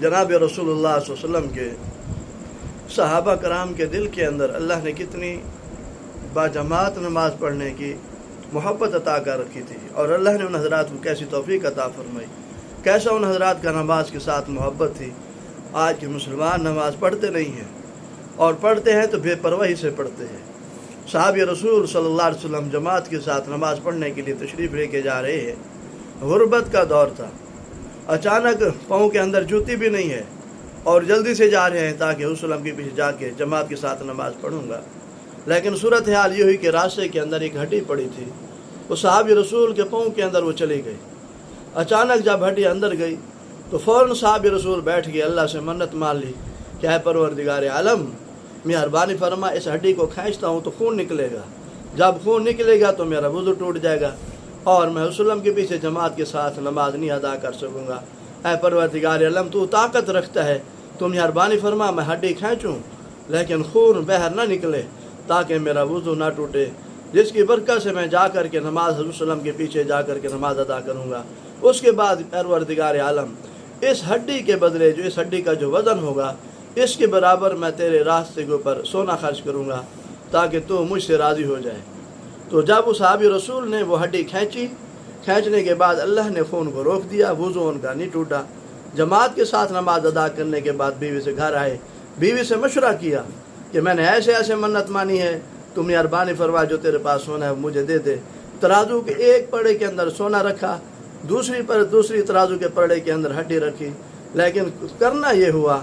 جناب رسول اللہ صلی اللہ علیہ وسلم کے صحابہ کرام کے دل کے اندر اللہ نے کتنی باجماعت نماز پڑھنے کی محبت عطا کر رکھی تھی، اور اللہ نے ان حضرات کو کیسی توفیق عطا فرمائی، کیسا ان حضرات کا نماز کے ساتھ محبت تھی۔ آج کے مسلمان نماز پڑھتے نہیں ہیں، اور پڑھتے ہیں تو بے پرواہی سے پڑھتے ہیں۔ صحابہ رسول صلی اللہ علیہ وسلم جماعت کے ساتھ نماز پڑھنے کے لیے تشریف لے کے جا رہے ہیں۔ غربت کا دور تھا، اچانک پاؤں کے اندر جوتی بھی نہیں ہے، اور جلدی سے جا رہے ہیں تاکہ حضور صلی اللہ علیہ وسلم کے پیچھے جا کے جماعت کے ساتھ نماز پڑھوں گا۔ لیکن صورتحال یہ ہوئی کہ راستے کے اندر ایک ہڈی پڑی تھی، وہ صحابہ رسول کے پاؤں کے اندر وہ چلی گئی۔ اچانک جب ہڈی اندر گئی تو فوراً صحابہ رسول بیٹھ گئے، اللہ سے منت مان لی کہ اے پروردگار عالم، مہربانی فرما، اس ہڈی کو کھینچتا ہوں تو خون نکلے گا، جب خون نکلے گا تو میرا وضو ٹوٹ جائے گا اور میں حضور صلی اللہ علیہ وسلم کے پیچھے جماعت کے ساتھ نماز نہیں ادا کر سکوں گا۔ اے پروردگار عالم، تو طاقت رکھتا ہے، تو مہربانی فرما میں ہڈی کھینچوں لیکن خون باہر نہ نکلے تاکہ میرا وضو نہ ٹوٹے، جس کی برکت سے میں جا کر کے نماز حضور صلی اللہ علیہ وسلم کے پیچھے جا کر کے نماز ادا کروں گا۔ اس کے بعد پروردگار عالم، اس ہڈی کے بدلے جو اس ہڈی کا جو وزن ہوگا اس کے برابر میں تیرے راستے کے اوپر سونا خرچ کروں گا تاکہ تو مجھ سے راضی ہو جائے۔ تو جب اس صحابی رسول نے وہ ہڈی کھینچنے کے بعد اللہ نے خون کو روک دیا، وضو ان کا نہیں ٹوٹا۔ جماعت کے ساتھ نماز ادا کرنے کے بعد بیوی سے گھر آئے، بیوی سے مشورہ کیا کہ میں نے ایسے منت مانی ہے، تم مہربانی فرما جو تیرے پاس سونا ہے مجھے دے دے۔ ترازو کے ایک پڑے کے اندر سونا رکھا، دوسری ترازو کے پڑے کے اندر ہڈی رکھی، لیکن کرنا یہ ہوا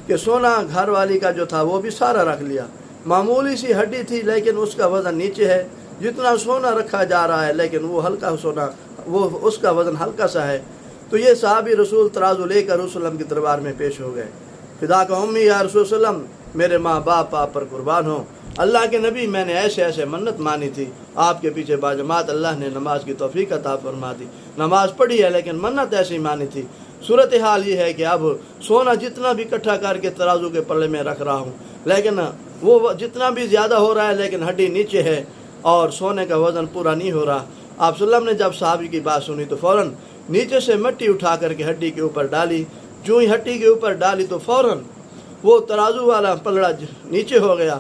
کہ سونا گھر والی کا جو تھا وہ بھی سارا رکھ لیا۔ معمولی سی ہڈی تھی لیکن اس کا وزن نیچے ہے، جتنا سونا رکھا جا رہا ہے لیکن وہ ہلکا سونا، وہ اس کا وزن ہلکا سا ہے۔ تو یہ صحابی رسول ترازو لے کر رسول اللہ کے دربار میں پیش ہو گئے۔ فدا کا امی یا رسول صلی اللہ علیہ وسلم، میرے ماں باپ آپ پر قربان ہوں، اللہ کے نبی میں نے ایسے منت مانی تھی، آپ کے پیچھے باجماعت اللہ نے نماز کی توفیق عطا فرما دی، نماز پڑھی ہے لیکن منت ایسی مانی تھی۔ صورتحال یہ ہے کہ اب سونا جتنا بھی اکٹھا کر کے ترازو کے پلے میں رکھ رہا ہوں لیکن وہ جتنا بھی زیادہ ہو رہا ہے لیکن ہڈی نیچے ہے اور سونے کا وزن پورا نہیں ہو رہا۔ آپ صلی اللہ علیہ وسلم نے جب صحابی کی بات سنی تو فوراً نیچے سے مٹی اٹھا کر کے ہڈی کے اوپر ڈالی، جو ہی ہڈی کے اوپر ڈالی تو فوراً وہ ترازو والا پلڑا نیچے ہو گیا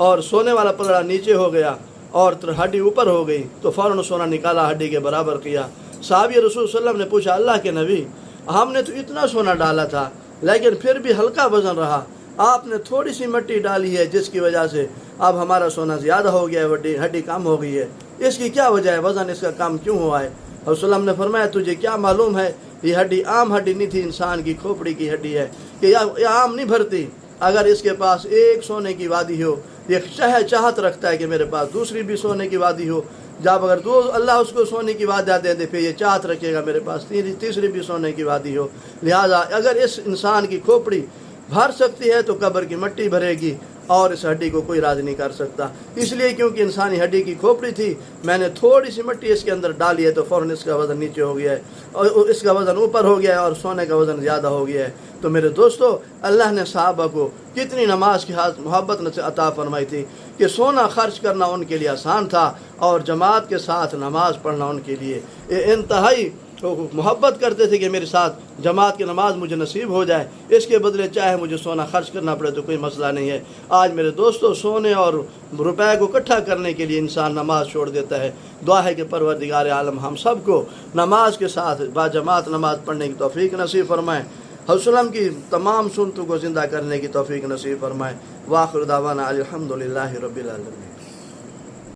اور سونے والا پلڑا نیچے ہو گیا اور ہڈی اوپر ہو گئی، تو فوراً سونا نکالا، ہڈی کے برابر کیا۔ صحابی رسول صلی اللہ علیہ وسلم نے پوچھا، اللہ کے نبی، ہم نے تو اتنا سونا ڈالا تھا لیکن پھر بھی ہلکا وزن رہا، آپ نے تھوڑی سی مٹی ڈالی ہے جس کی وجہ سے اب ہمارا سونا زیادہ ہو گیا ہے، ہڈی کم ہو گئی ہے، اس کی کیا وجہ ہے، وزن اس کا کم کیوں ہوا ہے؟ اور صلی اللہ علیہ وسلم نے فرمایا، تجھے کیا معلوم ہے، یہ ہڈی عام ہڈی نہیں تھی، انسان کی کھوپڑی کی ہڈی ہے کہ یہ عام نہیں بھرتی۔ اگر اس کے پاس ایک سونے کی وادی ہو، یہ چاہت رکھتا ہے کہ میرے پاس دوسری بھی سونے کی وادی ہو، جب اگر اللہ اس کو سونے کی وادی دے دے پھر یہ چاہت رکھے گا میرے پاس تیسری بھی سونے کی وادی ہو۔ لہٰذا اگر اس انسان کی کھوپڑی بھر سکتی ہے تو قبر کی مٹی بھرے گی اور اس ہڈی کو کوئی راضی نہیں کر سکتا، اس لیے کیونکہ انسانی ہڈی کی کھوپڑی تھی، میں نے تھوڑی سی مٹی اس کے اندر ڈالی ہے تو فوراً اس کا وزن نیچے ہو گیا ہے اور اس کا وزن اوپر ہو گیا ہے اور سونے کا وزن زیادہ ہو گیا ہے۔ تو میرے دوستو، اللہ نے صحابہ کو کتنی نماز کی محبت سے عطا فرمائی تھی کہ سونا خرچ کرنا ان کے لیے آسان تھا اور جماعت کے ساتھ نماز پڑھنا ان کے لیے انتہائی محبت کرتے تھے کہ میرے ساتھ جماعت کی نماز مجھے نصیب ہو جائے، اس کے بدلے چاہے مجھے سونا خرچ کرنا پڑے تو کوئی مسئلہ نہیں ہے۔ آج میرے دوستو، سونے اور روپے کو اکٹھا کرنے کے لیے انسان نماز چھوڑ دیتا ہے۔ دعا ہے کہ پروردگار عالم ہم سب کو نماز کے ساتھ باجماعت نماز پڑھنے کی توفیق نصیب فرمائے، حضرت صلی اللہ علیہ وسلم کی تمام سنتوں کو زندہ کرنے کی توفیق نصیب فرمائے۔ وآخر دعوانا الحمدللہ رب العالمین۔